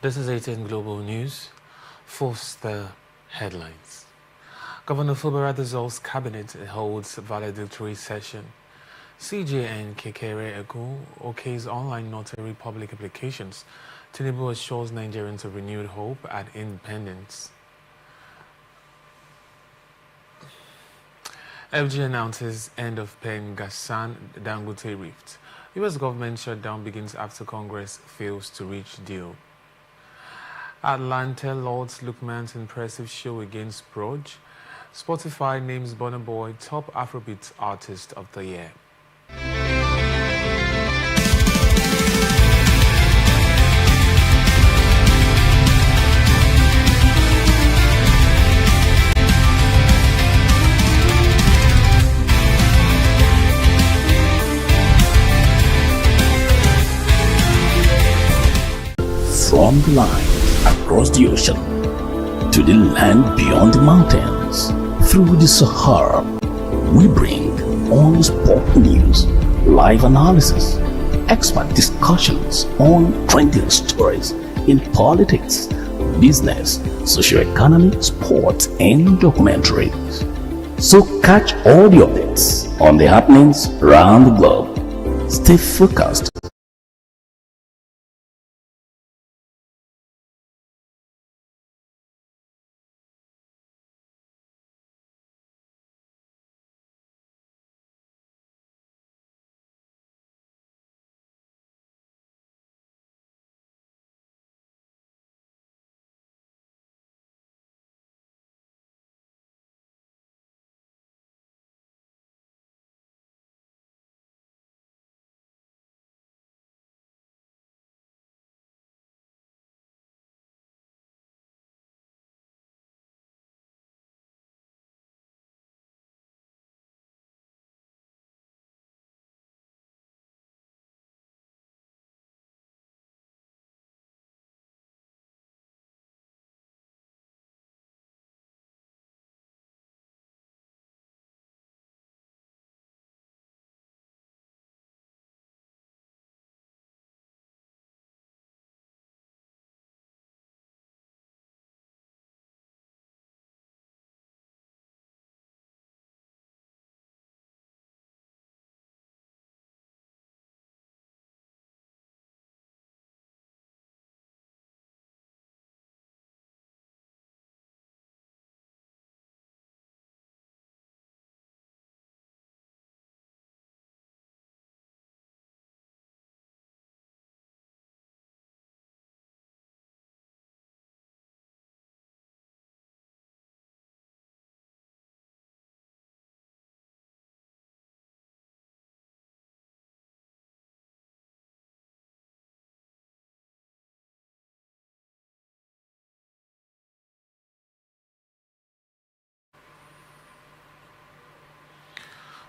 This is 18 Global News. First, the headlines. Governor Fubara dissolves cabinet holds valedictory session. CJN Kekere Ego okays online notary public applications. Tinubu assures Nigerians of renewed hope at independence. FG announces end of Pengassan Dangote rift. U.S. government shutdown begins after Congress fails to reach deal. Atlanta Lords Lukman's impressive show against Broj. Spotify names Burna Boy top Afrobeat artist of the year. From the line across the ocean to the land beyond the mountains, through the Sahara, we bring on sport news, live analysis, expert discussions on trending stories in politics, business, socio-economy, sports, and documentaries. So catch all the updates on the happenings around the globe. Stay focused.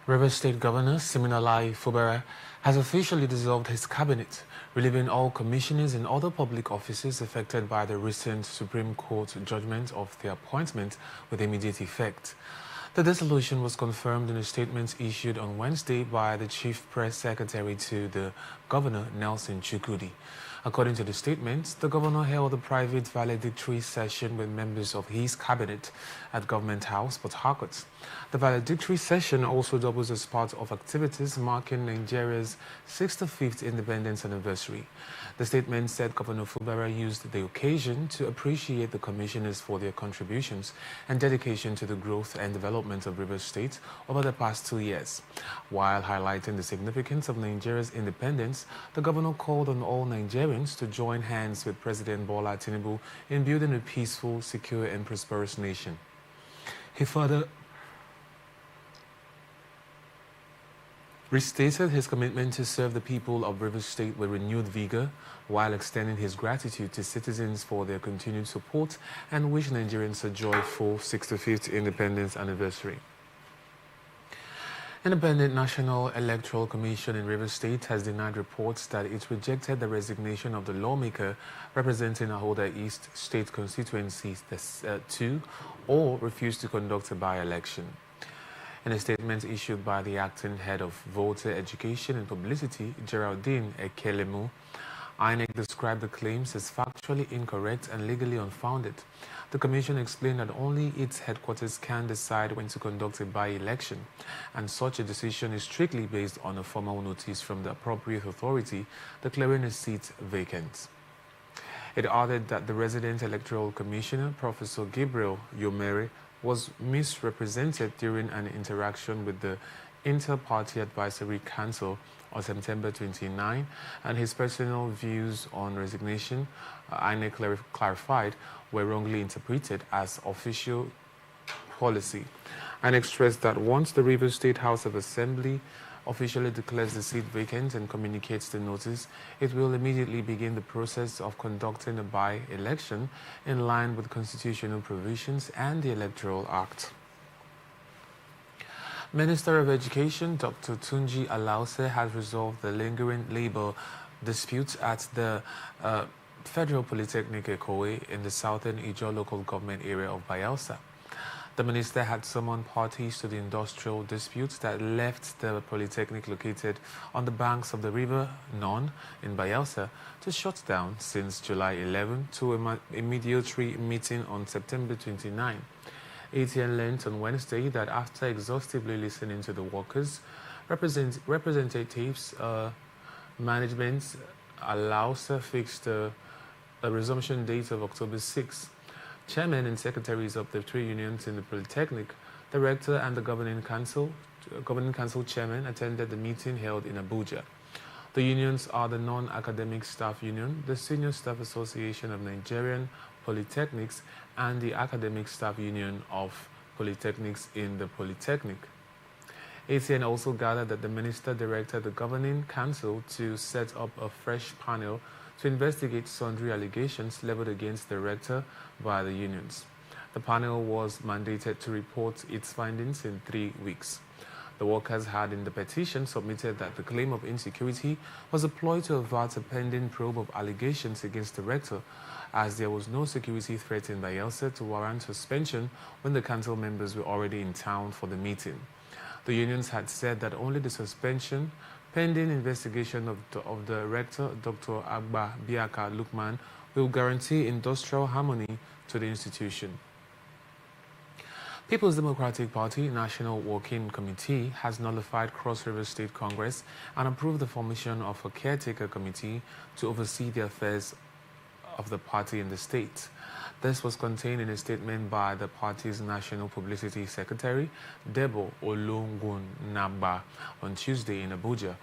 Rivers State Governor Siminalayi Fubara has officially dissolved his cabinet, relieving all commissioners and other public offices affected by the recent Supreme Court judgment of their appointment with immediate effect. The dissolution was confirmed in a statement issued on Wednesday by the Chief Press Secretary to the Governor, Nelson Chukudi. According to the statement, the governor held a private valedictory session with members of his cabinet at Government House, Port Harcourt. The valedictory session also doubles as part of activities marking Nigeria's 65th independence anniversary. The statement said Governor Fubara used the occasion to appreciate the commissioners for their contributions and dedication to the growth and development of Rivers State over the past 2 years. While highlighting the significance of Nigeria's independence, the governor called on all Nigerians to join hands with President Bola Tinubu in building a peaceful, secure, and prosperous nation. He further restated his commitment to serve the people of Rivers State with renewed vigor, while extending his gratitude to citizens for their continued support and wished Nigerians a joyful 65th independence anniversary. Independent National Electoral Commission in Rivers State has denied reports that it rejected the resignation of the lawmaker representing Ahoda East State Constituency 2 or refused to conduct a by-election. In a statement issued by the acting head of voter education and publicity, Geraldine Ekelemu, INEC described the claims as factually incorrect and legally unfounded. The Commission explained that only its headquarters can decide when to conduct a by-election, and such a decision is strictly based on a formal notice from the appropriate authority declaring a seat vacant. It added that the resident electoral commissioner, Professor Gabriel Yomere, was misrepresented during an interaction with the Inter-Party Advisory Council on September 29, and his personal views on resignation, INEC clarified, were wrongly interpreted as official policy. INEC stressed that once the Rivers State House of Assembly officially declares the seat vacant and communicates the notice, it will immediately begin the process of conducting a by-election in line with constitutional provisions and the Electoral Act. Minister of Education Dr. Tunji Alause has resolved the lingering labor dispute at the Federal Polytechnic Ekowe in the southern Ijaw local government area of Bayelsa. The minister had summoned parties to the industrial disputes that left the polytechnic located on the banks of the river Non in Bayelsa to shut down since July 11 to a mediatory meeting on September 29. ATN learned on Wednesday that after exhaustively listening to the workers, representatives, management allows fixed a resumption date of October 6. Chairmen and secretaries of the three unions in the Polytechnic, the rector and the governing council chairman attended the meeting held in Abuja. The unions are the Non-Academic Staff Union, the Senior Staff Association of Nigerian Polytechnics, and the Academic Staff Union of Polytechnics in the Polytechnic. ATN also gathered that the minister directed the governing council to set up a fresh panel to investigate sundry allegations leveled against the rector by the unions. The panel was mandated to report its findings in 3 weeks. The workers had in the petition submitted that the claim of insecurity was a ploy to avert a pending probe of allegations against the rector, as there was no security threat in Bayelsa to warrant suspension when the council members were already in town for the meeting. The unions had said that only the suspension pending investigation of the rector, Dr. Agba Biaka Lukman, will guarantee industrial harmony to the institution. People's Democratic Party National Working Committee has nullified Cross River State Congress and approved the formation of a caretaker committee to oversee the affairs of the party in the state. This was contained in a statement by the party's National Publicity Secretary, Debo Olongunagba, on Tuesday in Abuja.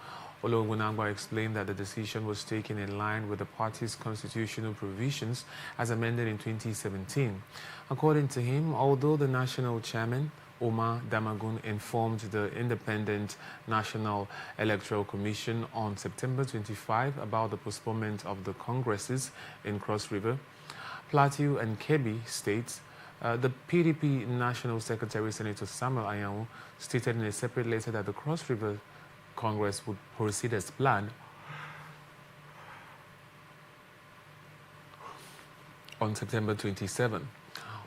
Olongunagba explained that the decision was taken in line with the party's constitutional provisions as amended in 2017. According to him, although the national chairman, Omar Damagun, informed the Independent National Electoral Commission on September 25 about the postponement of the congresses in Cross River, Plateau and Kebbi states, the PDP National Secretary, Senator Samuel Ayamu, stated in a separate letter that the Cross River Congress would proceed as planned on September 27.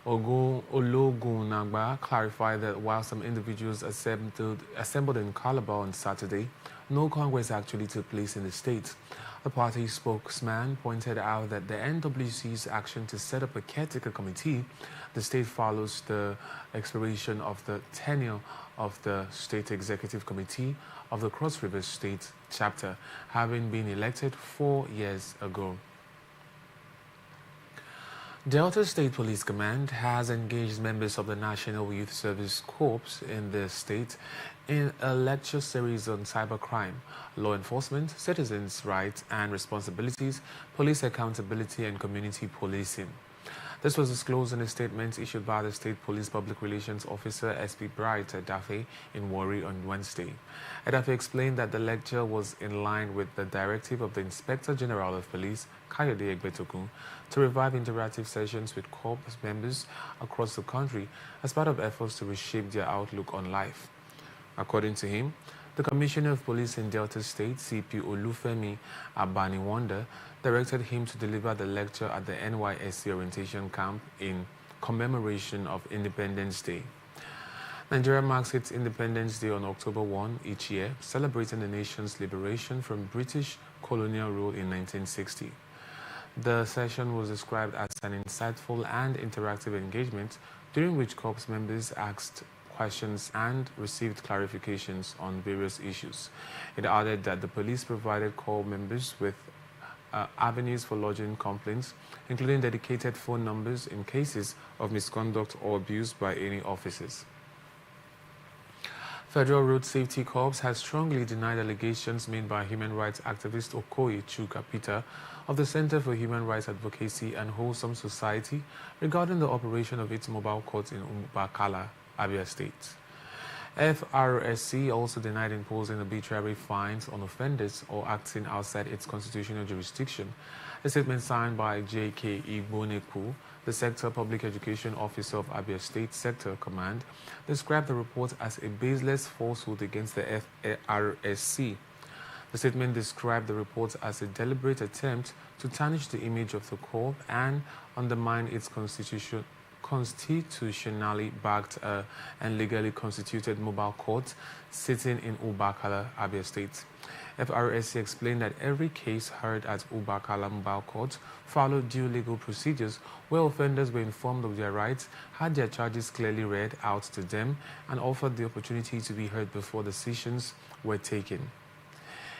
Ologunagba clarified that while some individuals assembled in Calabar on Saturday, no Congress actually took place in the state. The party spokesman pointed out that the NWC's action to set up a caretaker committee, the state follows the expiration of the tenure of the State Executive Committee of the Cross River State chapter, having been elected 4 years ago. Delta State Police Command has engaged members of the National Youth Service Corps in the state in a lecture series on cybercrime, law enforcement, citizens' rights and responsibilities, police accountability, and community policing. This was disclosed in a statement issued by the State Police Public Relations Officer SP Bright Edafe in Warri on Wednesday. Edafe explained that the lecture was in line with the directive of the Inspector General of Police, Kayode Egbetokun, to revive interactive sessions with corps members across the country as part of efforts to reshape their outlook on life. According to him, the Commissioner of Police in Delta State, CP Olufemi Abaniwanda, directed him to deliver the lecture at the NYSC orientation camp in commemoration of Independence Day. Nigeria marks its Independence Day on October 1 each year, celebrating the nation's liberation from British colonial rule in 1960. The session was described as an insightful and interactive engagement during which Corps members asked questions and received clarifications on various issues. It added that the police provided Corps members with avenues for lodging complaints, including dedicated phone numbers in cases of misconduct or abuse by any officers. Federal Road Safety Corps has strongly denied allegations made by human rights activist Okoye Chuka Peter of the Center for Human Rights Advocacy and Wholesome Society regarding the operation of its mobile court in Ubakala, Abia State. FRSC also denied imposing arbitrary fines on offenders or acting outside its constitutional jurisdiction. A statement signed by J.K. Igboneku, the Sector Public Education Officer of Abia State Sector Command, described the report as a baseless falsehood against the FRSC. The statement described the report as a deliberate attempt to tarnish the image of the Corps and undermine its constitutionally backed and legally constituted mobile court sitting in Ubakala, Abia State. FRSC explained that every case heard at Ubakala Mobile Court followed due legal procedures where offenders were informed of their rights, had their charges clearly read out to them, and offered the opportunity to be heard before decisions were taken.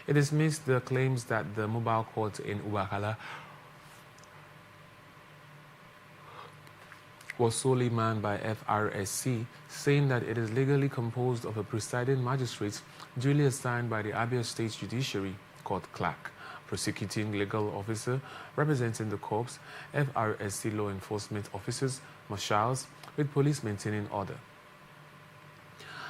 It dismissed the claims that the mobile court in Ubakala was solely manned by FRSC, saying that it is legally composed of a presiding magistrate duly assigned by the Abia State Judiciary Court clerk, prosecuting legal officer representing the corps, FRSC law enforcement officers, marshals, with police maintaining order.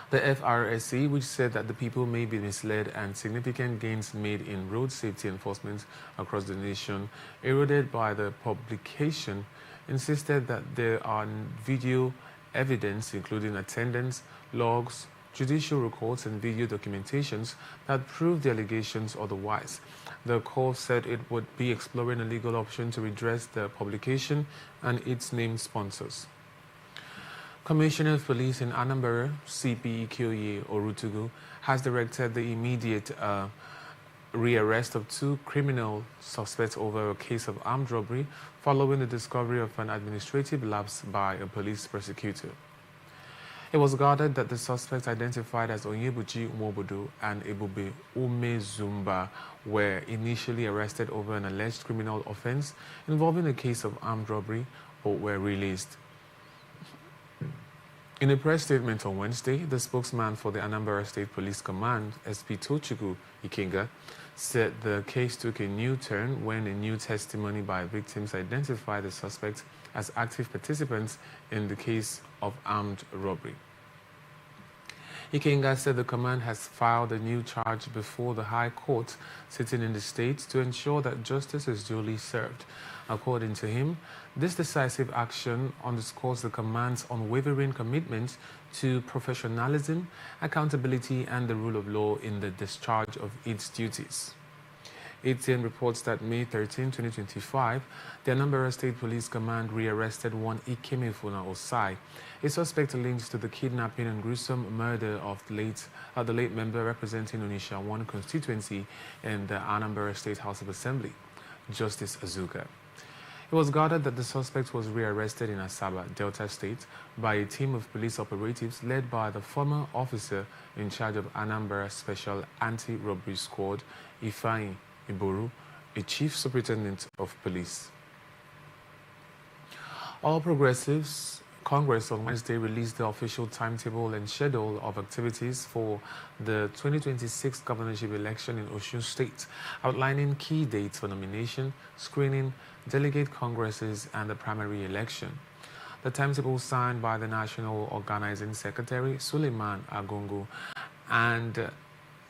The FRSC, which said that the people may be misled and significant gains made in road safety enforcement across the nation eroded by the publication, insisted that there are video evidence, including attendance, logs, judicial records, and video documentations that prove the allegations otherwise. The court said it would be exploring a legal option to redress the publication and its named sponsors. Commissioner of Police in Anambra, CP Ikioye Orutugu, has directed the immediate rearrest of 2 criminal suspects over a case of armed robbery following the discovery of an administrative lapse by a police prosecutor. It was gathered that the suspects identified as Onyebuchi Umobodo and Ebube Umezumba were initially arrested over an alleged criminal offense involving a case of armed robbery, but were released. In a press statement on Wednesday, the spokesman for the Anambra State Police Command, SP Tochukwu Ikenga, said the case took a new turn when a new testimony by victims identified the suspects as active participants in the case of armed robbery. Ikenga said the command has filed a new charge before the High Court sitting in the state to ensure that justice is duly served. According to him, this decisive action underscores the command's unwavering commitment to professionalism, accountability, and the rule of law in the discharge of its duties. ATN reports that May 13, 2025, the Anambra State Police Command rearrested one Ikemefuna Osai, a suspect linked to the kidnapping and gruesome murder of the late member representing Onitsha 1 constituency in the Anambra State House of Assembly, Justice Azuka. It was gathered that the suspect was rearrested in Asaba, Delta State, by a team of police operatives led by the former officer in charge of Anambra Special Anti-Robbery Squad, Ifeanyi Iboru, a chief superintendent of police. All Progressives Congress on Wednesday released the official timetable and schedule of activities for the 2026 governorship election in Osun State, outlining key dates for nomination, screening, delegate congresses, and the primary election. The timetable signed by the National Organizing Secretary, Suleiman Agongo, and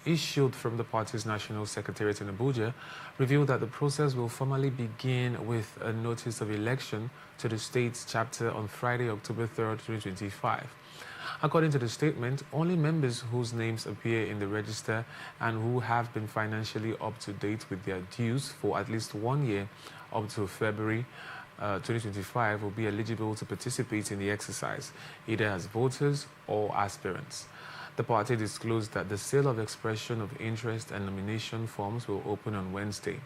issued from the party's National Secretariat in Abuja, revealed that the process will formally begin with a notice of election to the state's chapter on Friday, October 3rd, 2025. According to the statement, only members whose names appear in the register and who have been financially up to date with their dues for at least 1 year up to February 2025 will be eligible to participate in the exercise, either as voters or aspirants. The party disclosed that the sale of expression of interest and nomination forms will open on Wednesday,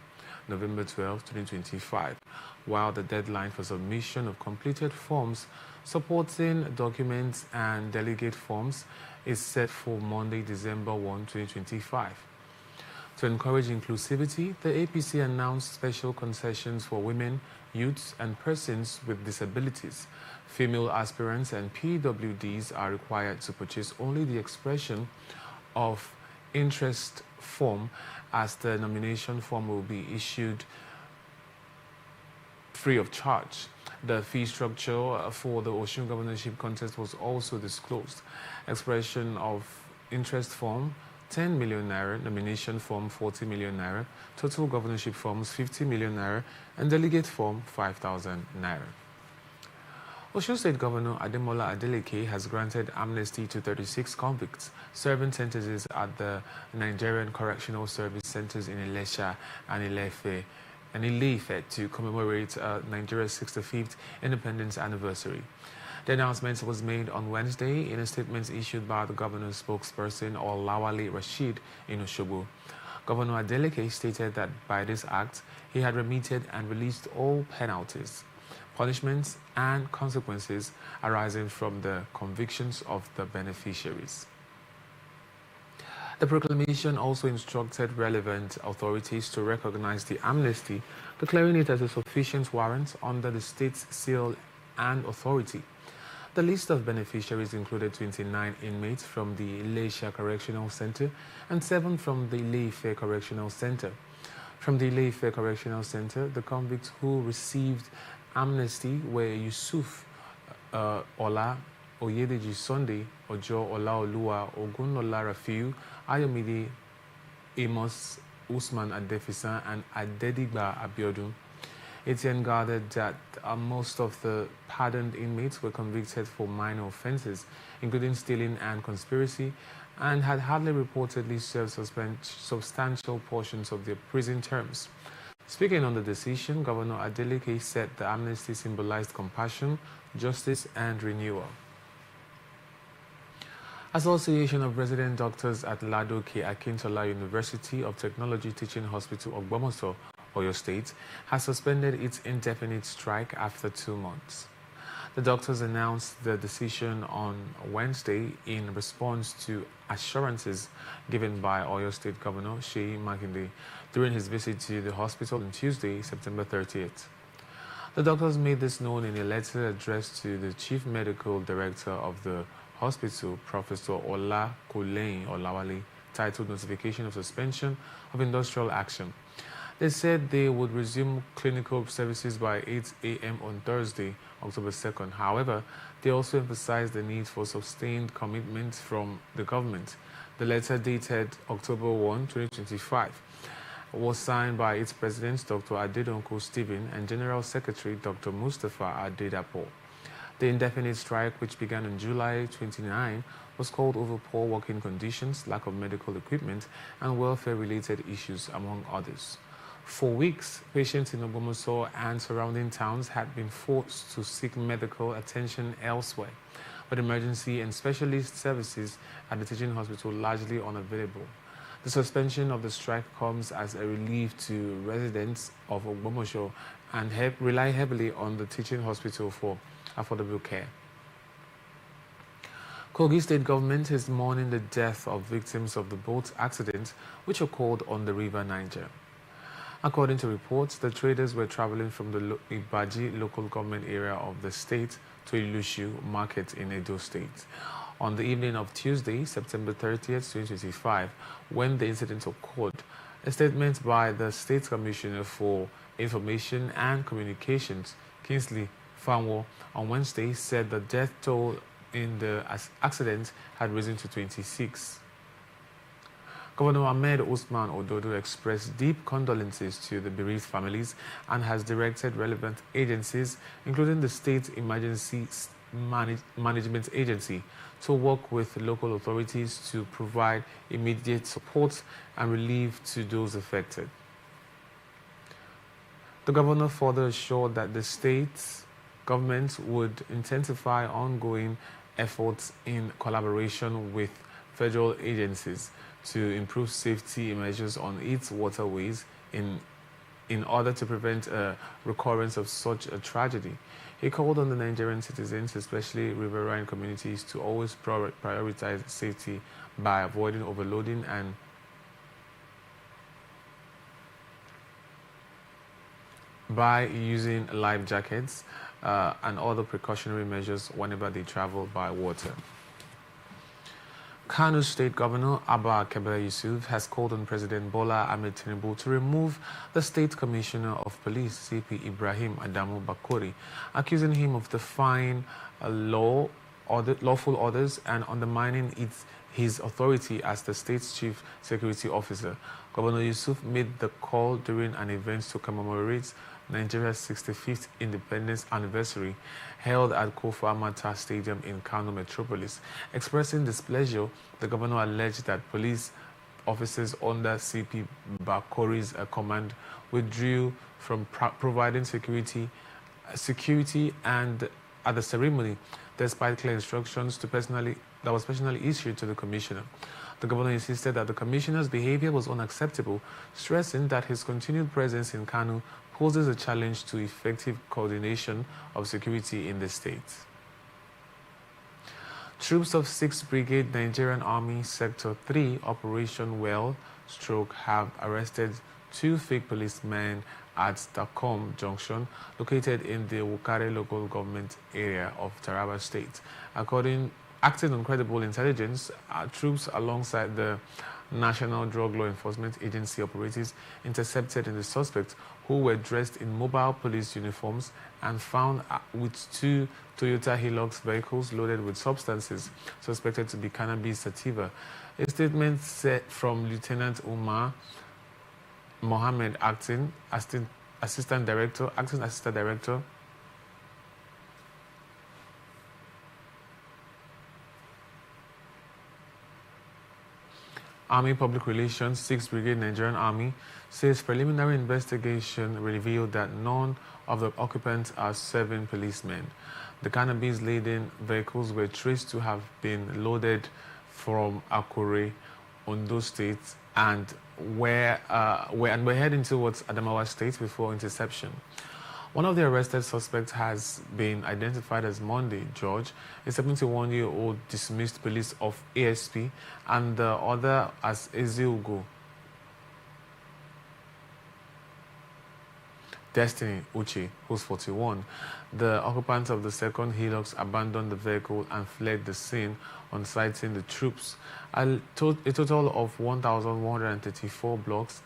November 12, 2025, while the deadline for submission of completed forms supporting documents and delegate forms is set for Monday, December 1, 2025. To encourage inclusivity, the APC announced special concessions for women, youths, and persons with disabilities. Female aspirants and PWDs are required to purchase only the expression of interest form, as the nomination form will be issued free of charge. The fee structure for the Osun governorship contest was also disclosed. Expression of interest form 10 million naira, nomination form 40 million naira, total governorship forms 50 million naira, and delegate form 5,000 naira. Osun State Governor Ademola Adeleke has granted amnesty to 36 convicts serving sentences at the Nigerian Correctional Service Centers in Ilesha and Ile-Ife to commemorate Nigeria's 65th independence anniversary. The announcement was made on Wednesday in a statement issued by the governor's spokesperson, Olawale Rashid, in Osogbo. Governor Adeleke stated that by this act, he had remitted and released all penalties, punishments, and consequences arising from the convictions of the beneficiaries. The proclamation also instructed relevant authorities to recognize the amnesty, declaring it as a sufficient warrant under the state's seal and authority. The list of beneficiaries included 29 inmates from the Ilesha Correctional Center and 7 from the Ile-Ife Correctional Center. From the Ile-Ife Correctional Center, the convicts who received amnesty were Yusuf Ola, Oyedeji Sunday, Ojo Olaoluwa, Ogunola Rafiu, Ayomide Amos, Usman Adefisa, and Adedigba Abiodun. Etienne gathered that most of the pardoned inmates were convicted for minor offenses, including stealing and conspiracy, and had hardly reportedly served substantial portions of their prison terms. Speaking on the decision, Governor Adeleke said the amnesty symbolized compassion, justice, and renewal. Association of Resident Doctors at Ladoke Akintola University of Technology Teaching Hospital of Ogbomoso, Oyo State, has suspended its indefinite strike after 2 months. The doctors announced the decision on Wednesday in response to assurances given by Oyo State Governor Seyi Makinde during his visit to the hospital on Tuesday, September 30th. The doctors made this known in a letter addressed to the Chief Medical Director of the hospital, Professor Ola Kulein Olawale, titled Notification of Suspension of Industrial Action. They said they would resume clinical services by 8 a.m. on Thursday, October 2nd. However, they also emphasized the need for sustained commitment from the government. The letter, dated October 1, 2025, was signed by its president, Dr. Adedonko Stephen, and General Secretary, Dr. Mustafa Adedapo. The indefinite strike, which began on July 29, was called over poor working conditions, lack of medical equipment, and welfare-related issues, among others. For weeks, patients in Ogbomoso and surrounding towns had been forced to seek medical attention elsewhere, but emergency and specialist services at the teaching hospital largely unavailable. The suspension of the strike comes as a relief to residents of Ogbomoso and rely heavily on the teaching hospital for affordable care. Kogi State government is mourning the death of victims of the boat accident which occurred on the River Niger. According to reports, the traders were traveling from the Ibaji local government area of the state to Ilushu market in Edo State on the evening of Tuesday, September 30th, 2025, when the incident occurred. A statement by the State Commissioner for Information and Communications, Kingsley Fanwo, on Wednesday said the death toll in the accident had risen to 26. Governor Ahmed Usman Ododo expressed deep condolences to the bereaved families and has directed relevant agencies, including the State Emergency Management Agency, to work with local authorities to provide immediate support and relief to those affected. The governor further assured that the state government would intensify ongoing efforts in collaboration with federal agencies to improve safety measures on its waterways in order to prevent a recurrence of such a tragedy. He called on the Nigerian citizens, especially riverine communities, to always prioritize safety by avoiding overloading and by using life jackets and other precautionary measures whenever they travel by water. Kano State Governor Abba Kabir Yusuf has called on President Bola Ahmed Tinubu to remove the State Commissioner of Police, CP Ibrahim Adamu Bakori, accusing him of defying lawful orders and undermining his authority as the state's chief security officer. Governor Yusuf made the call during an event to commemorate Nigeria's 65th independence anniversary held at Kofa Mata Stadium in Kano Metropolis. Expressing displeasure, the governor alleged that police officers under CP Bakori's command withdrew from providing security and at the ceremony, despite clear instructions that was personally issued to the commissioner. The governor insisted that the commissioner's behavior was unacceptable, stressing that his continued presence in Kano poses a challenge to effective coordination of security in the state. Troops of 6th Brigade Nigerian Army Sector 3 Operation Well have arrested 2 fake policemen at Takom Junction, located in the Wukare local government area of Taraba State. Acting on credible intelligence, troops alongside the National Drug Law Enforcement Agency operatives intercepted the suspects, who were dressed in mobile police uniforms and found with 2 Toyota Hilux vehicles loaded with substances suspected to be cannabis sativa. A statement said from Lieutenant Umar Mohammed, acting assistant director, Army Public Relations, 6th Brigade Nigerian Army, says preliminary investigation revealed that none of the occupants are 7 policemen. The cannabis-laden vehicles were traced to have been loaded from Akure, Ondo State, and were heading towards Adamawa State before interception. One of the arrested suspects has been identified as Monday George, a 71-year-old dismissed police of ASP, and the other as Ezeugo Destiny Uche, who's 41. The occupants of the second Hilux abandoned the vehicle and fled the scene on sighting the troops. A total of 1,134 blocks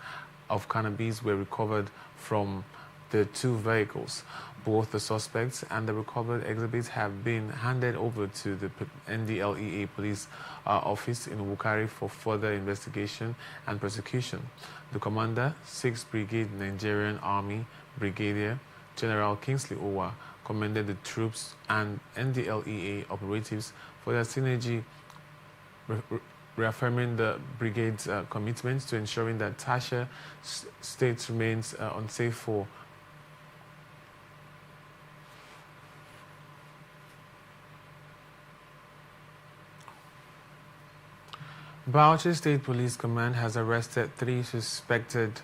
of cannabis were recovered from the 2 vehicles. Both the suspects and the recovered exhibits have been handed over to the NDLEA police office in Wukari for further investigation and prosecution. The commander, 6th Brigade Nigerian Army, Brigadier General Kingsley Owa, commended the troops and NDLEA operatives for their synergy, reaffirming the brigade's commitment to ensuring that Tasha State remains unsafe for Bauchi State Police Command has arrested 3 suspected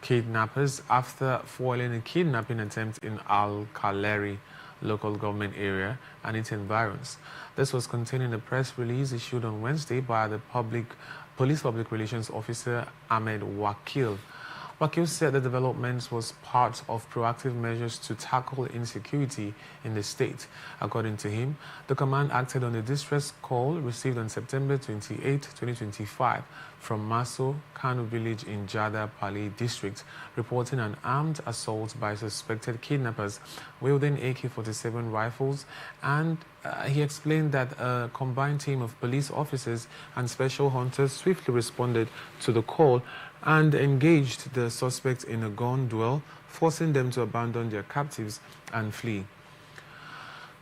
kidnappers after foiling a kidnapping attempt in Al-Kaleri local government area and its environs. This was contained in a press release issued on Wednesday by the Police Public Relations Officer Ahmed Wakil. Wakil said the developments was part of proactive measures to tackle insecurity in the state. According to him, the command acted on a distress call received on September 28, 2025 from Maso, Kano village in Jada Pali district, reporting an armed assault by suspected kidnappers wielding AK-47 rifles, and he explained that a combined team of police officers and special hunters swiftly responded to the call and engaged the suspects in a gun duel, forcing them to abandon their captives and flee.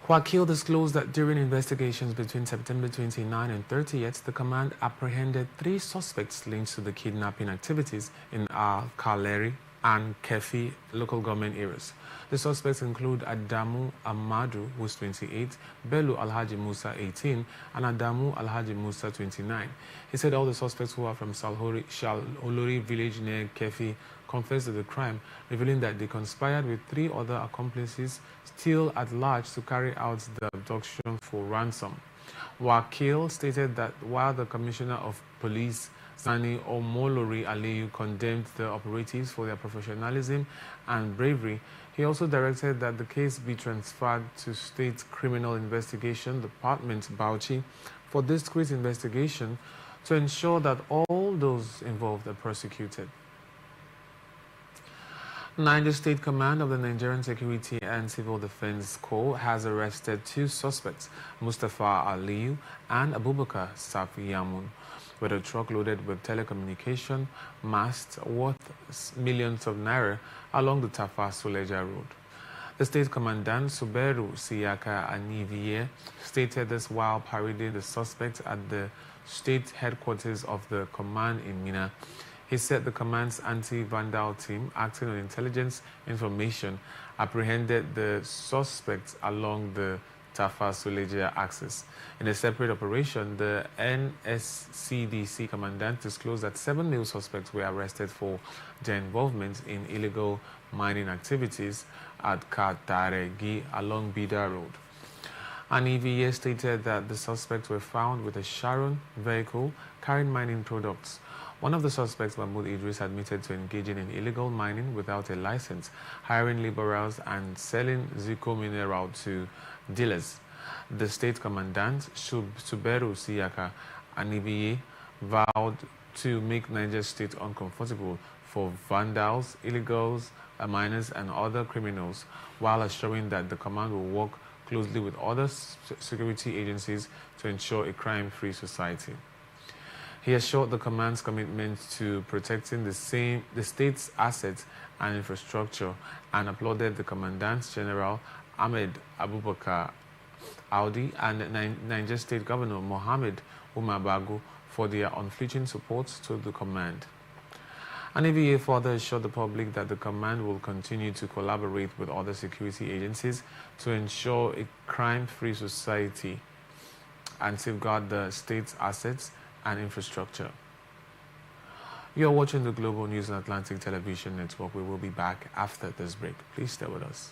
Wakil disclosed that during investigations between September 29 and 30th, the command apprehended 3 suspects linked to the kidnapping activities in Al-Kaleri and Kefi local government areas. The suspects include Adamu Amadu, who's 28, Bello Alhaji Musa, 18, and Adamu Alhaji Musa, 29. He said all the suspects who are from Shalolori village near Kefi confessed to the crime, revealing that they conspired with 3 other accomplices still at large to carry out the abduction for ransom. Wakil stated that while the Commissioner of Police Sani Omolori Aliyu condemned the operatives for their professionalism and bravery, he also directed that the case be transferred to State Criminal Investigation Department, Bauchi, for discreet investigation to ensure that all those involved are prosecuted. Niger State Command of the Nigerian Security and Civil Defense Corps has arrested 2 suspects, Mustafa Aliyu and Abubakar Safiyamun, with a truck loaded with telecommunication masts worth millions of naira along the Tafa Suleja Road. The state commandant Suberu Siyaka Aniviye stated this while parading the suspects at the state headquarters of the command in Mina. He said the command's anti-vandal team, acting on intelligence information, apprehended the suspects along the Tafa Suleja axis. In a separate operation, the NSCDC commandant disclosed that 7 new suspects were arrested for their involvement in illegal mining activities at Kataregi along Bida Road. An EVA stated that the suspects were found with a Sharon vehicle carrying mining products. One of the suspects, Mahmoud Idris, admitted to engaging in illegal mining without a license, hiring laborers and selling Zico mineral to dealers. The state commandant, Suberu Siyaka Anibiye, vowed to make Niger State uncomfortable for vandals, illegals, miners and other criminals, while assuring that the command will work closely with other security agencies to ensure a crime-free society. He assured the command's commitment to protecting the state's assets and infrastructure and applauded the Commandant General Ahmed Abubakar Audi and Niger State Governor Mohammed Umar Bago for their unflinching support to the command. An EVA further assured the public that the command will continue to collaborate with other security agencies to ensure a crime-free society and safeguard the state's assets and infrastructure. You are watching the Global News and Atlantic Television Network. We will be back after this break. Please stay with us.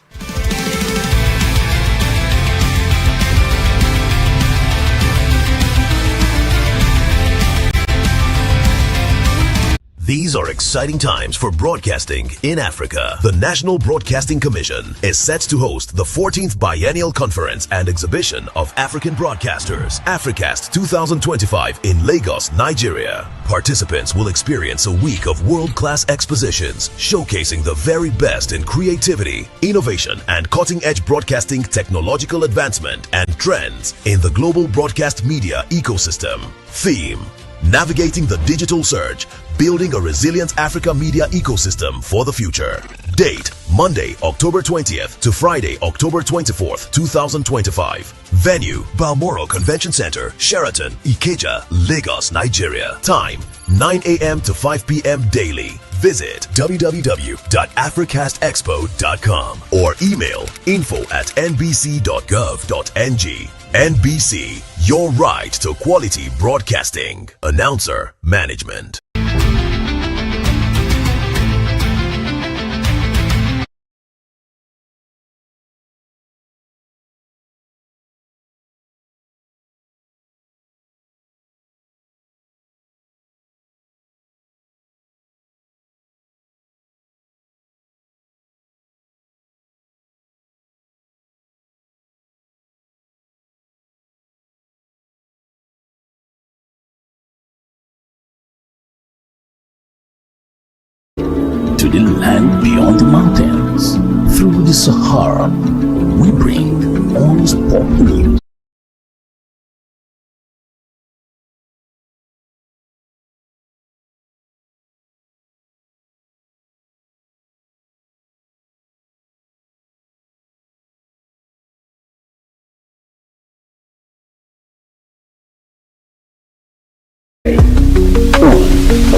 These are exciting times for broadcasting in Africa. The National Broadcasting Commission is set to host the 14th Biennial Conference and Exhibition of African Broadcasters, Africast 2025 in Lagos, Nigeria. Participants will experience a week of world-class expositions showcasing the very best in creativity, innovation, and cutting-edge broadcasting technological advancement and trends in the global broadcast media ecosystem. Theme: Navigating the Digital Surge, Building a Resilient Africa Media Ecosystem for the Future. Date: Monday, October 20th to Friday, October 24th, 2025. Venue: Balmoral Convention Center, Sheraton, Ikeja, Lagos, Nigeria. Time: 9 a.m. to 5 p.m. daily. Visit www.africastexpo.com or email info@nbc.gov.ng. NBC, your right to quality broadcasting. Announcer, Management. To the land beyond the mountains, through the Sahara, we bring on sport news.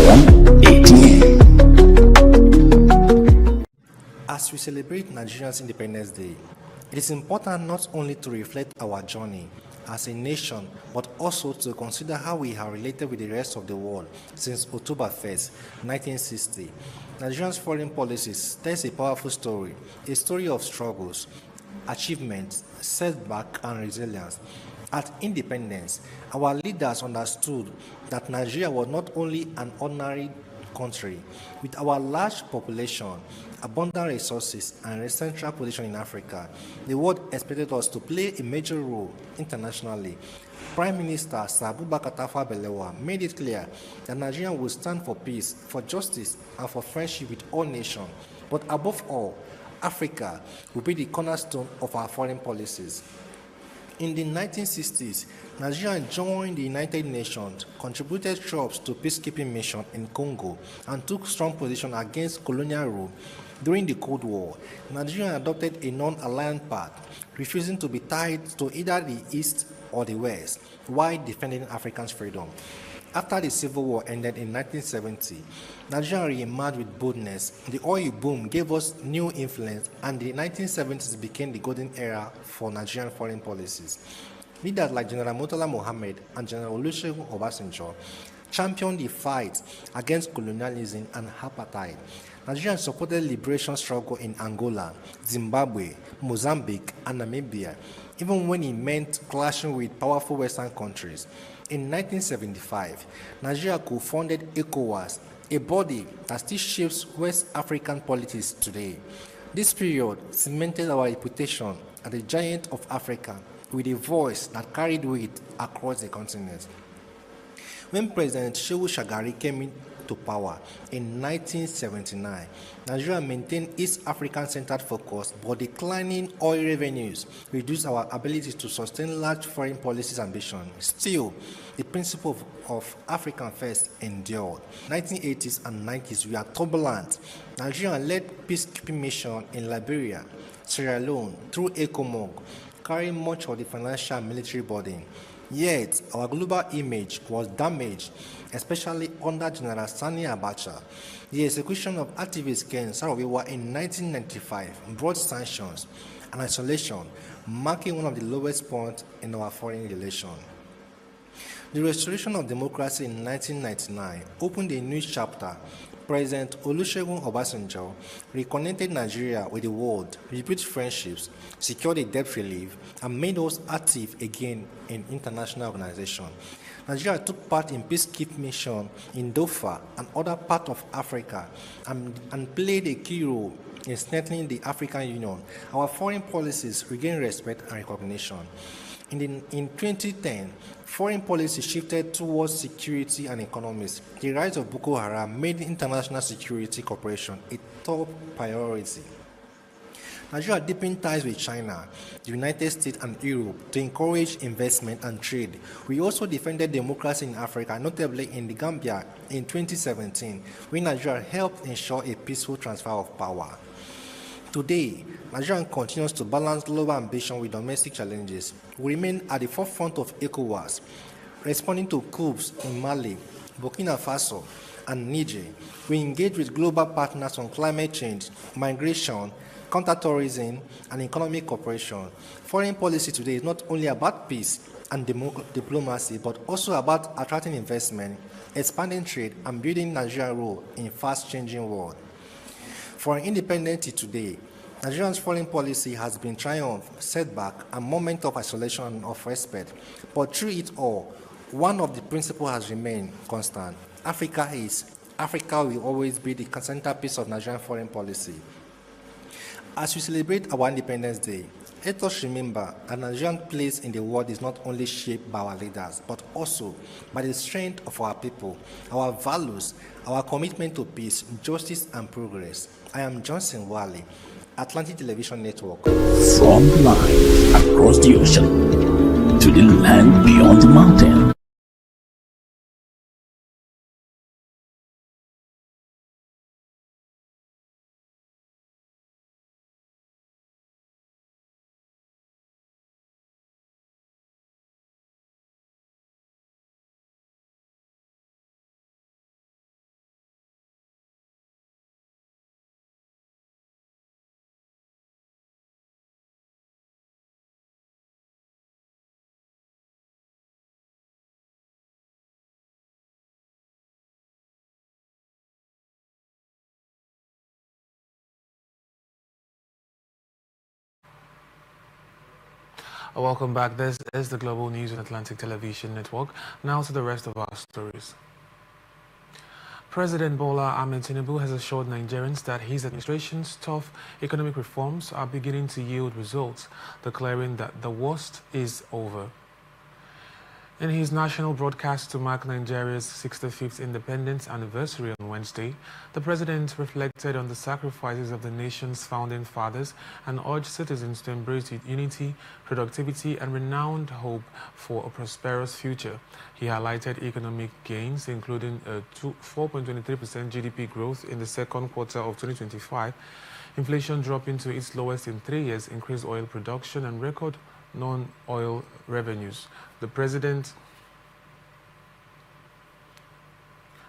On 18. As we celebrate Nigeria's Independence Day, it is important not only to reflect our journey as a nation, but also to consider how we have related with the rest of the world since October 1st, 1960. Nigeria's foreign policies tells a powerful story, a story of struggles, achievements, setback, and resilience. At independence, our leaders understood that Nigeria was not only an ordinary country. With our large population, abundant resources, and a central position in Africa, the world expected us to play a major role internationally. Prime Minister Sir Abubakar Tafawa Balewa made it clear that Nigeria will stand for peace, for justice, and for friendship with all nations. But above all, Africa will be the cornerstone of our foreign policies. In the 1960s, Nigeria joined the United Nations, contributed troops to peacekeeping mission in Congo, and took strong position against colonial rule. During the Cold War, Nigeria adopted a non-aligned path, refusing to be tied to either the East or the West, while defending Africa's freedom. After the Civil War ended in 1970, Nigeria re-emerged with boldness. The oil boom gave us new influence, and the 1970s became the golden era for Nigerian foreign policies. Leaders like General Murtala Mohammed and General Olusegun Obasanjo championed the fight against colonialism and apartheid. Nigeria supported liberation struggle in Angola, Zimbabwe, Mozambique, and Namibia, even when it meant clashing with powerful Western countries. In 1975, Nigeria co-founded ECOWAS, a body that still shapes West African politics today. This period cemented our reputation as a giant of Africa with a voice that carried weight across the continent. When President Shehu Shagari came into power in 1979, Nigeria maintained East African-centered focus, but declining oil revenues reduced our ability to sustain large foreign policies ambition. Still, the principle of African First endured. 1980s and 90s were turbulent. Nigeria led peacekeeping mission in Liberia, Sierra Leone through ECOMOG, carrying much of the financial and military burden. Yet, our global image was damaged, especially under General Sani Abacha. The execution of activist Ken Saro-Wiwa in 1995 brought sanctions and isolation, marking one of the lowest points in our foreign relations. The restoration of democracy in 1999 opened a new chapter. President Olusegun Obasanjo reconnected Nigeria with the world, rebuilt friendships, secured a debt relief, and made us active again in international organizations. Nigeria took part in peacekeeping mission in Doha and other parts of Africa and played a key role in strengthening the African Union. Our foreign policies regained respect and recognition. In 2010, foreign policy shifted towards security and economics. The rise of Boko Haram made international security cooperation a top priority. Nigeria deepened ties with China, the United States, and Europe to encourage investment and trade. We also defended democracy in Africa, notably in the Gambia in 2017, when Nigeria helped ensure a peaceful transfer of power. Today, Nigeria continues to balance global ambition with domestic challenges. We remain at the forefront of ECOWAS, responding to coups in Mali, Burkina Faso, and Niger. We engage with global partners on climate change, migration, counterterrorism, and economic cooperation. Foreign policy today is not only about peace and diplomacy, but also about attracting investment, expanding trade, and building Nigeria's role in a fast-changing world. For an independence today, Nigeria's foreign policy has been triumph, setback, and moment of isolation and of respect. But through it all, one of the principles has remained constant. Africa will always be the centerpiece of Nigerian foreign policy. As we celebrate our Independence Day, let us remember that Nigeria's place in the world is not only shaped by our leaders, but also by the strength of our people, our values, our commitment to peace, justice, and progress. I am Johnson Wale, Atlantic Television Network. From the line across the ocean to the land beyond the mountain. Welcome back. This is the Global News on Atlantic Television Network. Now to the rest of our stories. President Bola Ahmed Tinubu has assured Nigerians that his administration's tough economic reforms are beginning to yield results, declaring that the worst is over. In his national broadcast to mark Nigeria's 65th independence anniversary on Wednesday, the president reflected on the sacrifices of the nation's founding fathers and urged citizens to embrace unity, productivity, and renewed hope for a prosperous future. He highlighted economic gains, including a 4.23% GDP growth in the second quarter of 2025, inflation dropping to its lowest in 3 years, increased oil production, and record non-oil revenues. The president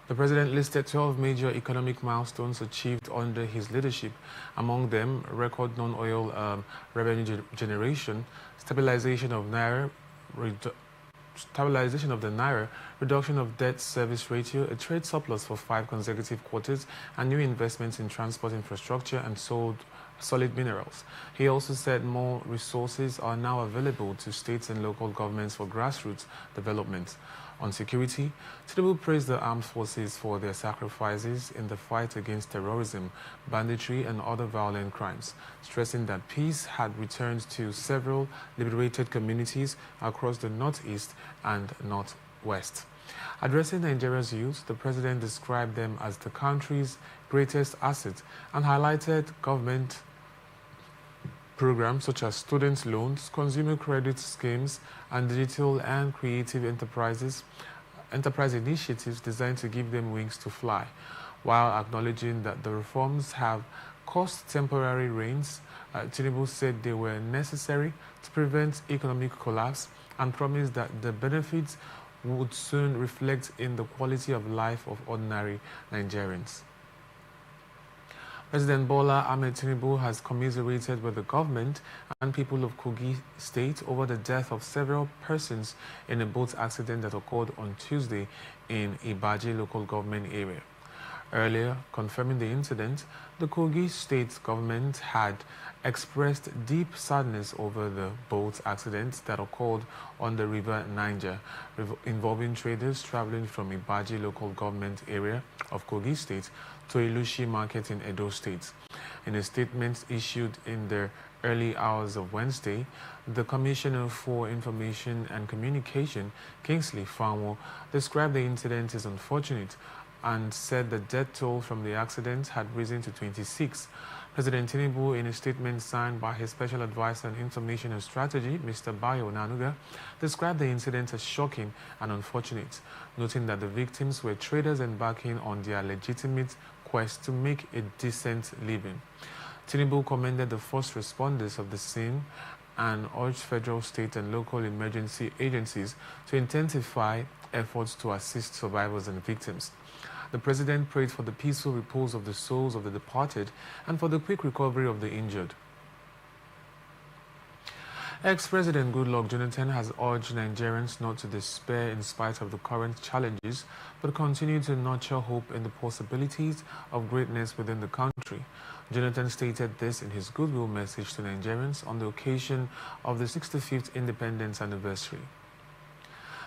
listed 12 major economic milestones achieved under his leadership, among them record non-oil revenue generation, stabilization of the naira, reduction of debt service ratio, a trade surplus for 5 consecutive quarters, and new investments in transport infrastructure and solid minerals. He also said more resources are now available to states and local governments for grassroots development. On security, Tinubu praised the armed forces for their sacrifices in the fight against terrorism, banditry, and other violent crimes, stressing that peace had returned to several liberated communities across the northeast and northwest. Addressing Nigeria's youth, the president described them as the country's greatest asset and highlighted government programs such as student loans, consumer credit schemes, and digital and creative enterprise initiatives designed to give them wings to fly. While acknowledging that the reforms have caused temporary rains, Tinubu said they were necessary to prevent economic collapse and promised that the benefits would soon reflect in the quality of life of ordinary Nigerians. President Bola Ahmed Tinubu has commiserated with the government and people of Kogi State over the death of several persons in a boat accident that occurred on Tuesday in Ibaji local government area. Earlier, confirming the incident, the Kogi State government had expressed deep sadness over the boat accident that occurred on the river Niger, involving traders traveling from Ibaji local government area of Kogi State to Ilushi Market in Edo State. In a statement issued in the early hours of Wednesday, the Commissioner for Information and Communication, Kingsley Fanwo, described the incident as unfortunate and said the death toll from the accident had risen to 26. President Tinubu, in a statement signed by his Special Advisor on Information and Strategy, Mr. Bayo Nanuga, described the incident as shocking and unfortunate, noting that the victims were traders embarking on their legitimate quest to make a decent living. Tinubu commended the first responders of the scene and urged federal, state, and local emergency agencies to intensify efforts to assist survivors and victims. The president prayed for the peaceful repose of the souls of the departed and for the quick recovery of the injured. Ex-President Goodluck Jonathan has urged Nigerians not to despair in spite of the current challenges, but continue to nurture hope in the possibilities of greatness within the country. Jonathan stated this in his goodwill message to Nigerians on the occasion of the 65th independence anniversary.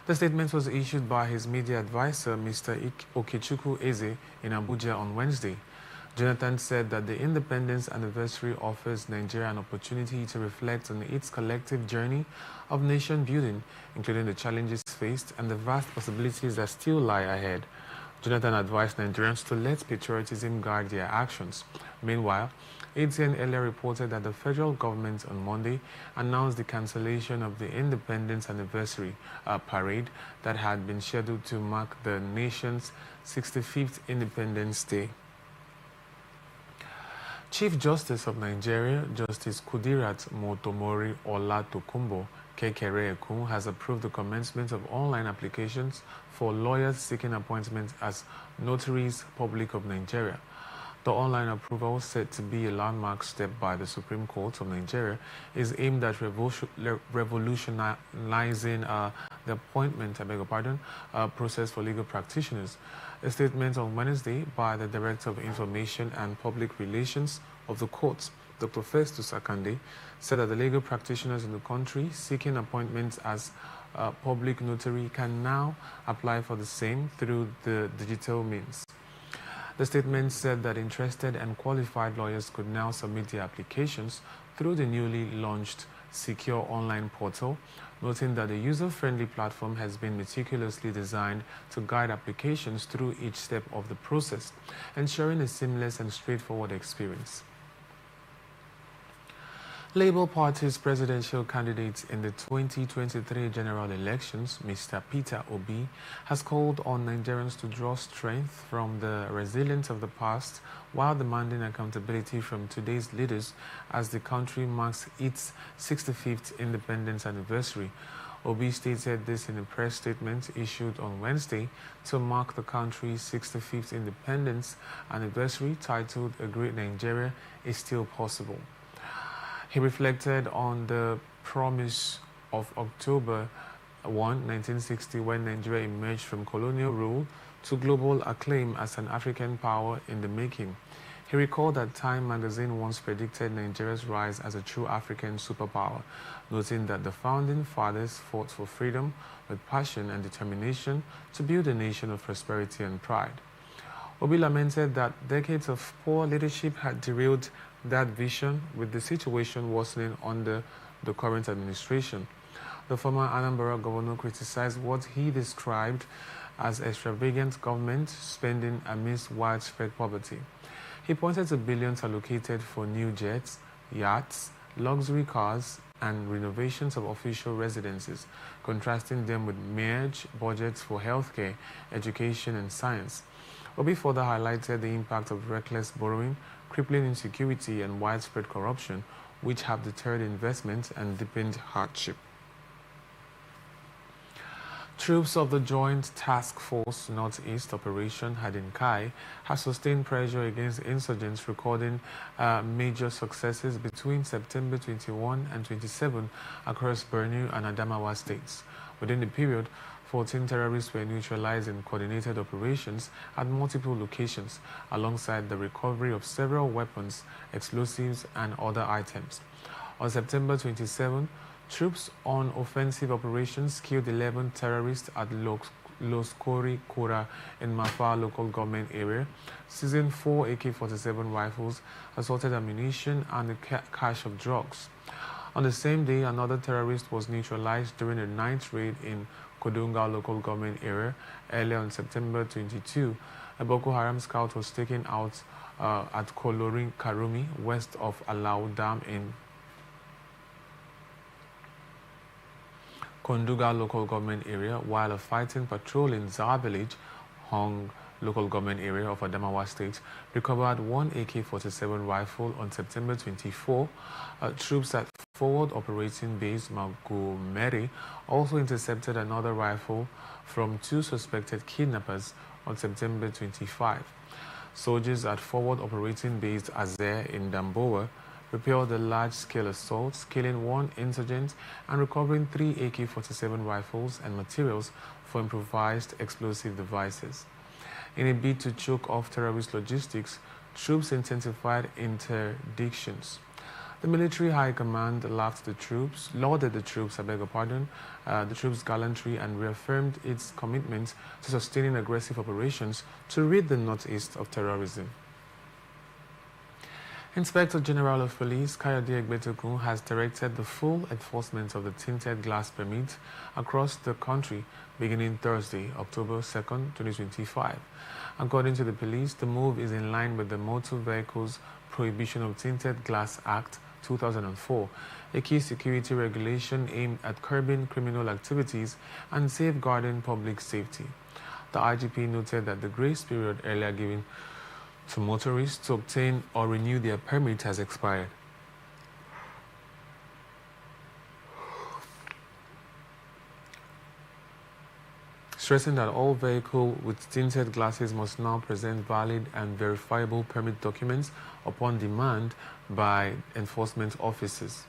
The statement was issued by his media advisor, Mr. Okechukwu Eze, in Abuja on Wednesday. Jonathan said that the independence anniversary offers Nigeria an opportunity to reflect on its collective journey of nation building, including the challenges faced and the vast possibilities that still lie ahead. Jonathan advised Nigerians to let patriotism guide their actions. Meanwhile, ATN earlier reported that the federal government on Monday announced the cancellation of the Independence Anniversary parade that had been scheduled to mark the nation's 65th Independence Day. Chief Justice of Nigeria, Justice Kudirat Motomori Olatokunbo Kekere-Ekun, has approved the commencement of online applications for lawyers seeking appointment as Notaries Public of Nigeria. The online approval, said to be a landmark step by the Supreme Court of Nigeria, is aimed at revolutionizing the appointment, process for legal practitioners. A statement on Wednesday by the Director of Information and Public Relations of the courts, Dr. Festus Akande, said that the legal practitioners in the country seeking appointments as public notary can now apply for the same through the digital means. The statement said that interested and qualified lawyers could now submit their applications through the newly launched secure online portal, noting that the user-friendly platform has been meticulously designed to guide applications through each step of the process, ensuring a seamless and straightforward experience. Labour Party's presidential candidate in the 2023 general elections, Mr. Peter Obi, has called on Nigerians to draw strength from the resilience of the past while demanding accountability from today's leaders as the country marks its 65th independence anniversary. Obi stated this in a press statement issued on Wednesday to mark the country's 65th independence anniversary titled "A Great Nigeria is Still Possible." He reflected on the promise of October 1, 1960, when Nigeria emerged from colonial rule to global acclaim as an African power in the making. He recalled that Time magazine once predicted Nigeria's rise as a true African superpower, noting that the founding fathers fought for freedom with passion and determination to build a nation of prosperity and pride. Obi lamented that decades of poor leadership had derailed that vision, with the situation worsening under the current administration. The former Anambra governor criticized what he described as extravagant government spending amidst widespread poverty. He pointed to billions allocated for new jets, yachts, luxury cars, and renovations of official residences, contrasting them with merged budgets for healthcare, education, and science. Obi further highlighted the impact of reckless borrowing, crippling insecurity, and widespread corruption, which have deterred investment and deepened hardship. Troops of the Joint Task Force Northeast Operation Hadinkai have sustained pressure against insurgents, recording major successes between September 21 and 27 across Borno and Adamawa states. Within the period, 14 terrorists were neutralized in coordinated operations at multiple locations, alongside the recovery of several weapons, explosives, and other items. On September 27, troops on offensive operations killed 11 terrorists at Loskori Kura in Mafa local government area, seizing 4 AK-47 rifles, assaulted ammunition, and a cache of drugs. On the same day, another terrorist was neutralized during a night raid in Kodunga local government area. Earlier on September 22, a Boko Haram scout was taken out at Kolorin Karumi, west of Alau Dam in Konduga local government area, while a fighting patrol in Zar village, Hong local government area of Adamawa state, recovered 1 AK-47 rifle. On September 24. Troops at Forward Operating Base Magumeri also intercepted another rifle from 2 suspected kidnappers on September 25. Soldiers at Forward Operating Base Azer in Damboa repelled a large-scale assault, killing 1 insurgent and recovering 3 AK-47 rifles and materials for improvised explosive devices. In a bid to choke off terrorist logistics, troops intensified interdictions. The military high command lauded the troops' gallantry, and reaffirmed its commitment to sustaining aggressive operations to rid the Northeast of terrorism. Inspector General of Police Kayode Egbetokun has directed the full enforcement of the tinted glass permit across the country beginning Thursday, October 2, 2025. According to the police, the move is in line with the Motor Vehicles Prohibition of Tinted Glass Act 2004, a key security regulation aimed at curbing criminal activities and safeguarding public safety. The IGP noted that the grace period earlier given to motorists to obtain or renew their permit has expired. Stressing that all vehicles with tinted glasses must now present valid and verifiable permit documents upon demand by enforcement officers.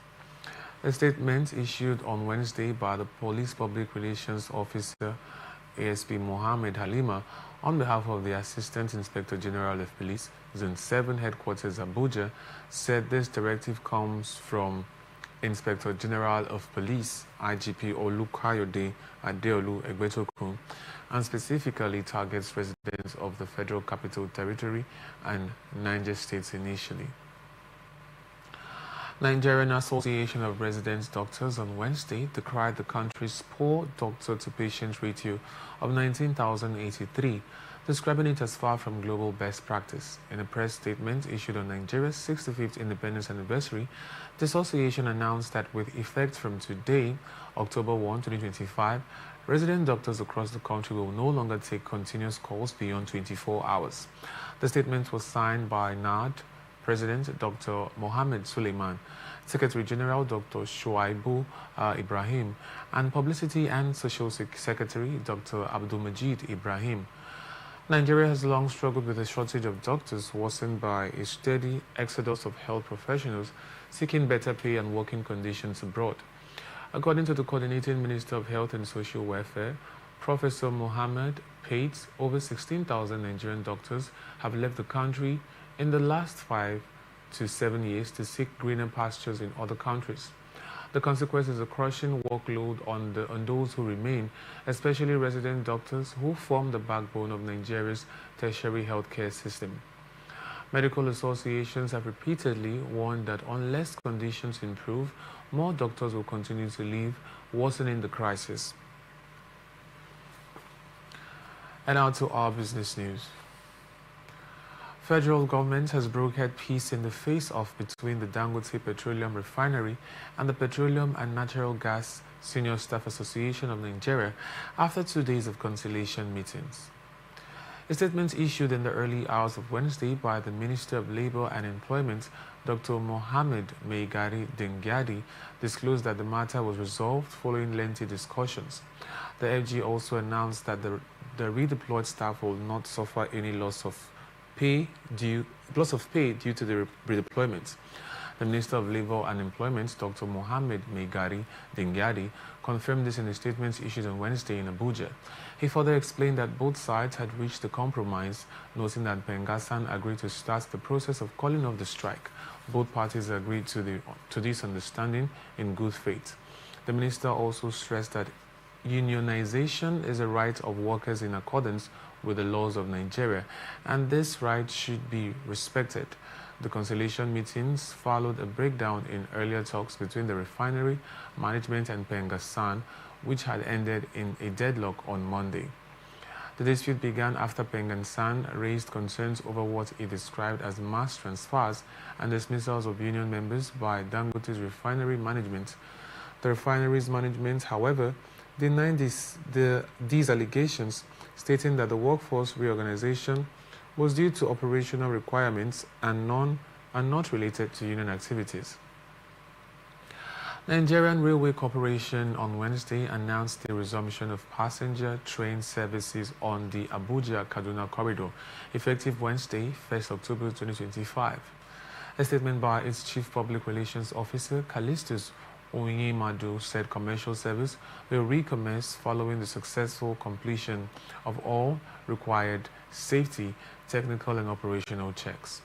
A statement issued on Wednesday by the Police Public Relations Officer ASP Mohammed Halima, on behalf of the Assistant Inspector General of Police, Zone 7 Headquarters Abuja, said this directive comes from Inspector General of Police, IGP Olukayode Adeolu Egbetokun, and specifically targets residents of the Federal Capital Territory and Niger States initially. Nigerian Association of Resident Doctors on Wednesday decried the country's poor doctor-to-patient ratio of 19,083, describing it as far from global best practice. In a press statement issued on Nigeria's 65th independence anniversary, the association announced that with effect from today, October 1, 2025, resident doctors across the country will no longer take continuous calls beyond 24 hours. The statement was signed by NARD President Dr. Mohammed Suleiman, Secretary General Dr. Shuaibu Ibrahim, and Publicity and Social Secretary Dr. Abdulmajid Ibrahim. Nigeria has long struggled with a shortage of doctors worsened by a steady exodus of health professionals seeking better pay and working conditions abroad. According to the Coordinating Minister of Health and Social Welfare, Professor Mohammed Pates, over 16,000 Nigerian doctors have left the country in the last 5 to 7 years to seek greener pastures in other countries. The consequence is a crushing workload on those who remain, especially resident doctors who form the backbone of Nigeria's tertiary healthcare system. Medical associations have repeatedly warned that unless conditions improve, more doctors will continue to leave, worsening the crisis. And now to our business news. Federal government has brokered peace in the face-off between the Dangote Petroleum Refinery and the Petroleum and Natural Gas Senior Staff Association of Nigeria after 2 days of conciliation meetings. A statement issued in the early hours of Wednesday by the Minister of Labour and Employment, Dr. Mohammed Meigari Dengyadi, disclosed that the matter was resolved following lengthy discussions. The FG also announced that the redeployed staff will not suffer any loss of pay due to the redeployment. The Minister of Labour and Employment, Dr. Mohammed Meigari Dengyadi, confirmed this in a statement issued on Wednesday in Abuja. He further explained that both sides had reached a compromise, noting that Pengassan agreed to start the process of calling off the strike. Both parties agreed to this understanding in good faith. The minister also stressed that unionization is a right of workers in accordance with the laws of Nigeria, and this right should be respected. The conciliation meetings followed a breakdown in earlier talks between the refinery management and Pengassan, which had ended in a deadlock on Monday. The dispute began after Pengassan raised concerns over what it described as mass transfers and dismissals of union members by Dangote's refinery management. The refinery's management, however, denied these allegations, stating that the workforce reorganization was due to operational requirements and not related to union activities. Nigerian Railway Corporation on Wednesday announced the resumption of passenger train services on the Abuja-Kaduna corridor, effective Wednesday, 1st October 2025. A statement by its Chief Public Relations Officer, Callistus Onyemadu, said commercial service will recommence following the successful completion of all required safety, technical and operational checks.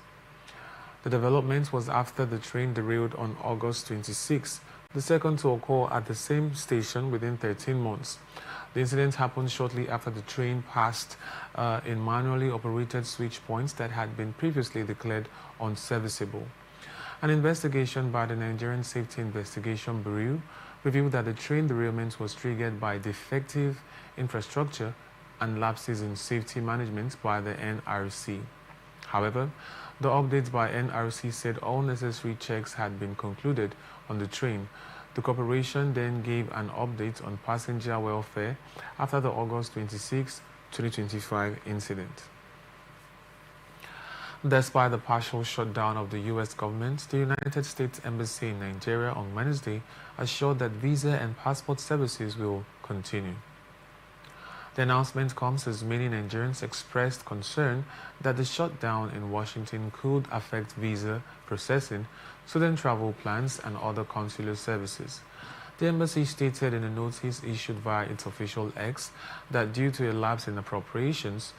The development was after the train derailed on August 26, the second to occur at the same station within 13 months. The incident happened shortly after the train passed in manually operated switch points that had been previously declared unserviceable. An investigation by the Nigerian Safety Investigation Bureau revealed that the train derailment was triggered by defective infrastructure and lapses in safety management by the NRC. However, the updates by NRC said all necessary checks had been concluded on the train. The corporation then gave an update on passenger welfare after the August 26, 2025 incident. Despite the partial shutdown of the U.S. government, the United States Embassy in Nigeria on Wednesday assured that visa and passport services will continue. The announcement comes as many Nigerians expressed concern that the shutdown in Washington could affect visa processing, student travel plans, and other consular services. The embassy stated in a notice issued via its official X that due to a lapse in appropriations,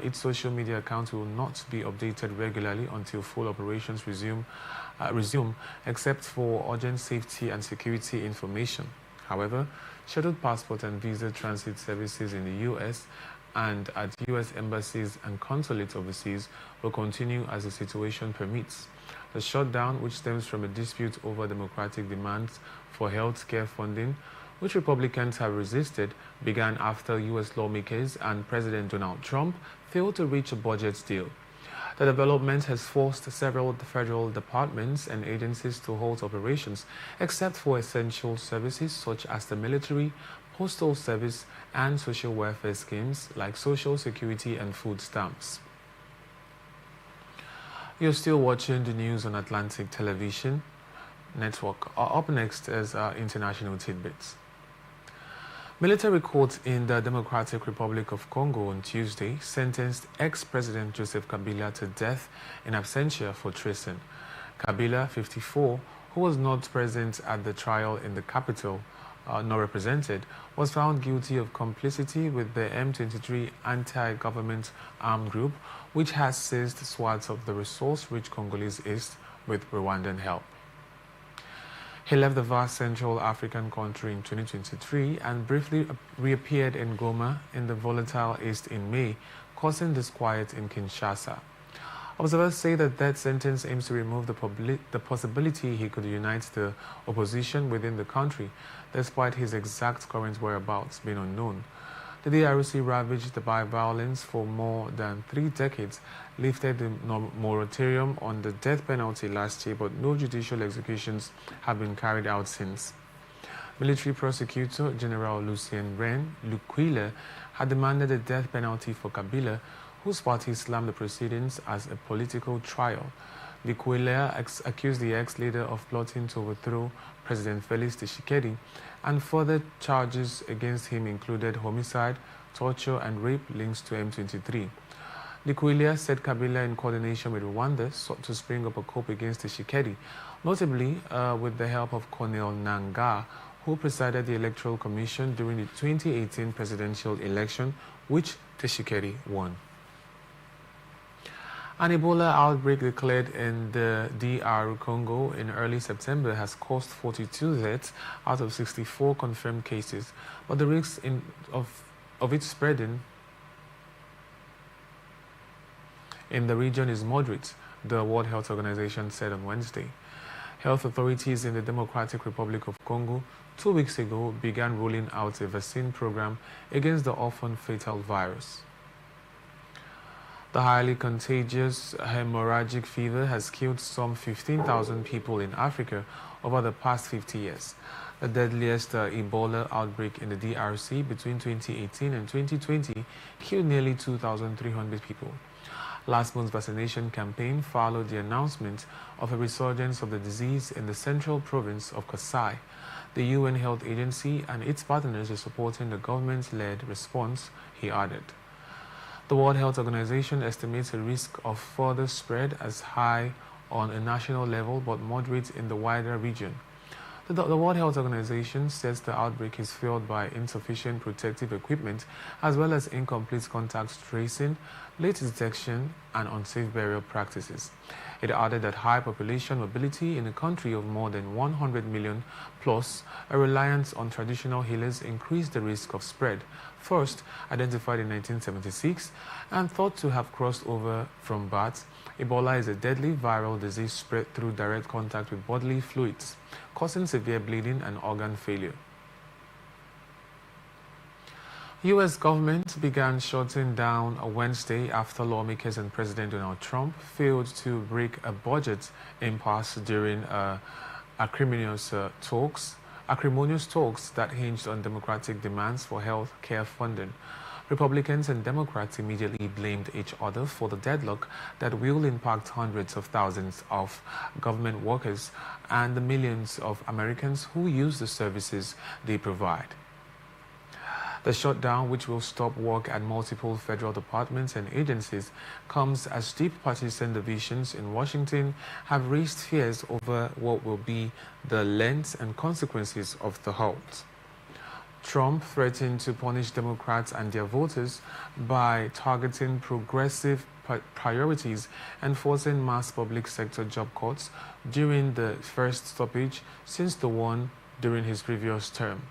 its social media account will not be updated regularly until full operations resume, except for urgent safety and security information. However, scheduled passport and visa transit services in the U.S. and at U.S. embassies and consulates overseas will continue as the situation permits. The shutdown, which stems from a dispute over democratic demands for health care funding, which Republicans have resisted, began after U.S. lawmakers and President Donald Trump failed to reach a budget deal. The development has forced several federal departments and agencies to halt operations, except for essential services such as the military, postal service, and social welfare schemes like Social Security and food stamps. You're still watching the news on Atlantic Television Network. Up next is international tidbits. Military court in the Democratic Republic of Congo on Tuesday sentenced ex-President Joseph Kabila to death in absentia for treason. Kabila, 54, who was not present at the trial in the capital, nor represented, was found guilty of complicity with the M23 anti-government armed group, which has seized swaths of the resource-rich Congolese East with Rwandan help. He left the vast Central African country in 2023 and briefly reappeared in Goma in the volatile East in May, causing disquiet in Kinshasa. Observers say that that sentence aims to remove the possibility he could unite the opposition within the country, despite his exact current whereabouts being unknown. The DRC, ravaged by violence for more than 3 decades, lifted the moratorium on the death penalty last year, but no judicial executions have been carried out since. Military Prosecutor General Lucien Lukwile had demanded the death penalty for Kabila, whose party slammed the proceedings as a political trial. Lukwile accused the ex-leader of plotting to overthrow President Felix Tshisekedi, and further charges against him included homicide, torture, and rape links to M23. Lukwile said Kabila, in coordination with Rwanda, sought to spring up a coup against Tshisekedi, notably with the help of Colonel Nangaa, who presided the Electoral Commission during the 2018 presidential election, which Tshisekedi won. An Ebola outbreak declared in the DR Congo in early September has caused 42 deaths out of 64 confirmed cases, but the risk of it spreading in the region is moderate, the World Health Organization said on Wednesday. Health authorities in the Democratic Republic of Congo 2 weeks ago began rolling out a vaccine program against the often fatal virus. The highly contagious hemorrhagic fever has killed some 15,000 people in Africa over the past 50 years. The deadliest Ebola outbreak in the DRC between 2018 and 2020 killed nearly 2,300 people. Last month's vaccination campaign followed the announcement of a resurgence of the disease in the central province of Kasai. The UN Health Agency and its partners are supporting the government-led response, he added. The World Health Organization estimates a risk of further spread as high on a national level but moderate in the wider region. The World Health Organization says the outbreak is fueled by insufficient protective equipment as well as incomplete contact tracing, late detection, and unsafe burial practices. It added that high population mobility in a country of more than 100 million plus a reliance on traditional healers increased the risk of spread, first identified in 1976 and thought to have crossed over from bats. Ebola is a deadly viral disease spread through direct contact with bodily fluids, causing severe bleeding and organ failure. U.S. government began shutting down on Wednesday after lawmakers and President Donald Trump failed to break a budget impasse during acrimonious talks that hinged on Democratic demands for health care funding. Republicans and Democrats immediately blamed each other for the deadlock that will impact hundreds of thousands of government workers and the millions of Americans who use the services they provide. The shutdown, which will stop work at multiple federal departments and agencies, comes as deep partisan divisions in Washington have raised fears over what will be the length and consequences of the halt. Trump threatened to punish Democrats and their voters by targeting progressive priorities and forcing mass public sector job cuts during the first stoppage since the one during his previous term.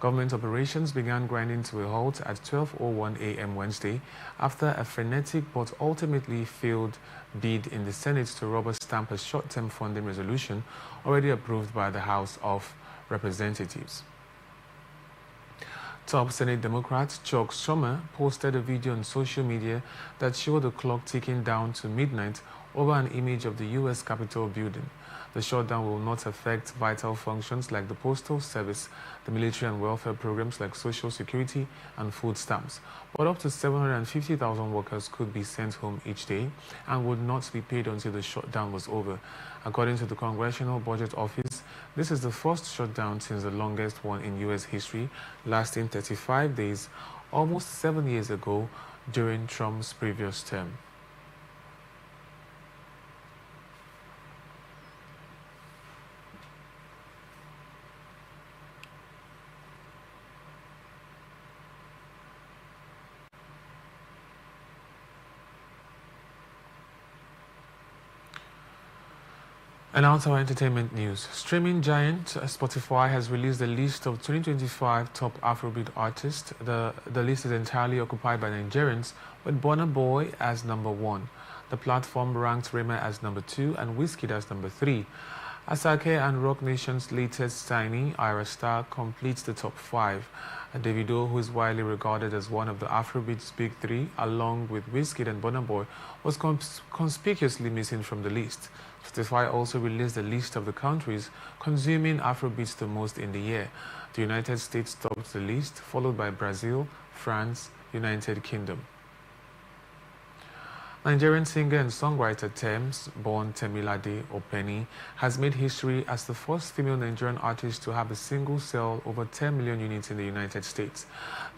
Government operations began grinding to a halt at 12:01 a.m. Wednesday after a frenetic but ultimately failed bid in the Senate to rubber stamp a short-term funding resolution already approved by the House of Representatives. Top Senate Democrat Chuck Schumer posted a video on social media that showed the clock ticking down to midnight over an image of the U.S. Capitol building. The shutdown will not affect vital functions like the Postal Service, the military and welfare programs like Social Security and food stamps, but up to 750,000 workers could be sent home each day and would not be paid until the shutdown was over. According to the Congressional Budget Office, this is the first shutdown since the longest one in U.S. history, lasting 35 days, almost 7 years ago during Trump's previous term. And now to our entertainment news. Streaming giant Spotify has released a list of 2025 top Afrobeat artists. The list is entirely occupied by Nigerians, with Burna Boy as #1. The platform ranked Rema as #2 and Wizkid as #3. Asake and Rock Nation's latest signee, Ira Star, completes the top 5. Davido, who is widely regarded as one of the Afrobeat's big three, along with Wizkid and Burna Boy, was conspicuously missing from the list. Spotify also released a list of the countries consuming Afrobeats the most in the year. The United States topped the list, followed by Brazil, France, United Kingdom. Nigerian singer and songwriter Tems, born Temilade Openi, has made history as the first female Nigerian artist to have a single sell over 10 million units in the United States.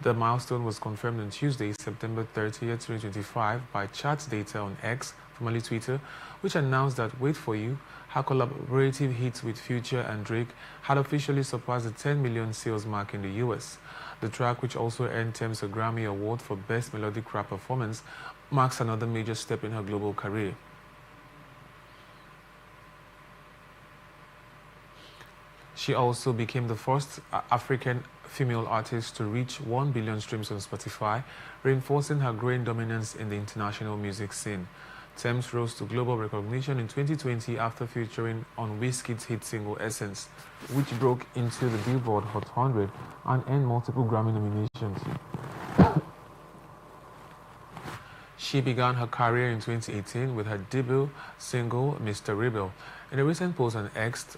The milestone was confirmed on Tuesday, September 30th, 2025 by chart data on X, formerly Twitter, which announced that Wait For You, her collaborative hit with Future and Drake, had officially surpassed the 10 million sales mark in the US. The track, which also earned Tems a Grammy Award for Best Melodic Rap Performance, marks another major step in her global career. She also became the first African female artist to reach 1 billion streams on Spotify, reinforcing her growing dominance in the international music scene. Tems rose to global recognition in 2020 after featuring on Wizkid's hit single Essence, which broke into the Billboard Hot 100 and earned multiple Grammy nominations. She began her career in 2018 with her debut single, Mr. Rebel. In a recent post on X,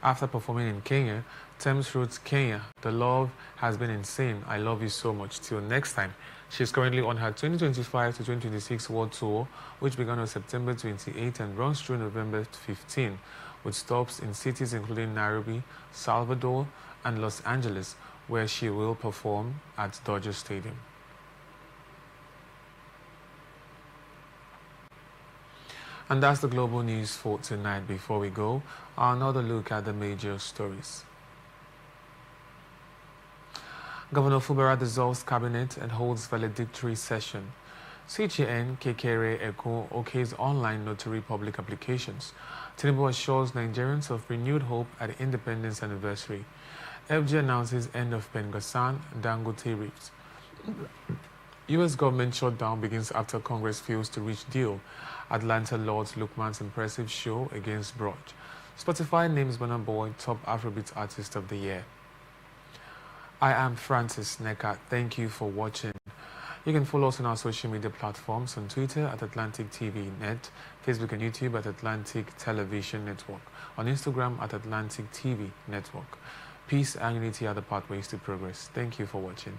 after performing in Kenya, Tems wrote, "Kenya, the love has been insane. I love you so much. Till next time." She's currently on her 2025 to 2026 world tour, which began on September 28 and runs through November 15, with stops in cities including Nairobi, Salvador, and Los Angeles, where she will perform at Dodger Stadium. And that's the global news for tonight. Before we go, another look at the major stories. Governor Fubara dissolves cabinet and holds valedictory session. CGN Kekere Eko okays online notary public applications. Tinubu assures Nigerians of renewed hope at independence anniversary. FG announces end of Pengasan Dangote Rift. U.S. government shutdown begins after Congress fails to reach deal. Atlanta Lords Lukman's impressive show against Broad. Spotify names Burna Boy top Afrobeat Artist of the Year. I am Francis Neka. Thank you for watching. You can follow us on our social media platforms on Twitter at Atlantic TV Net, Facebook and YouTube at Atlantic Television Network, on Instagram at Atlantic TV Network. Peace and unity are the pathways to progress. Thank you for watching.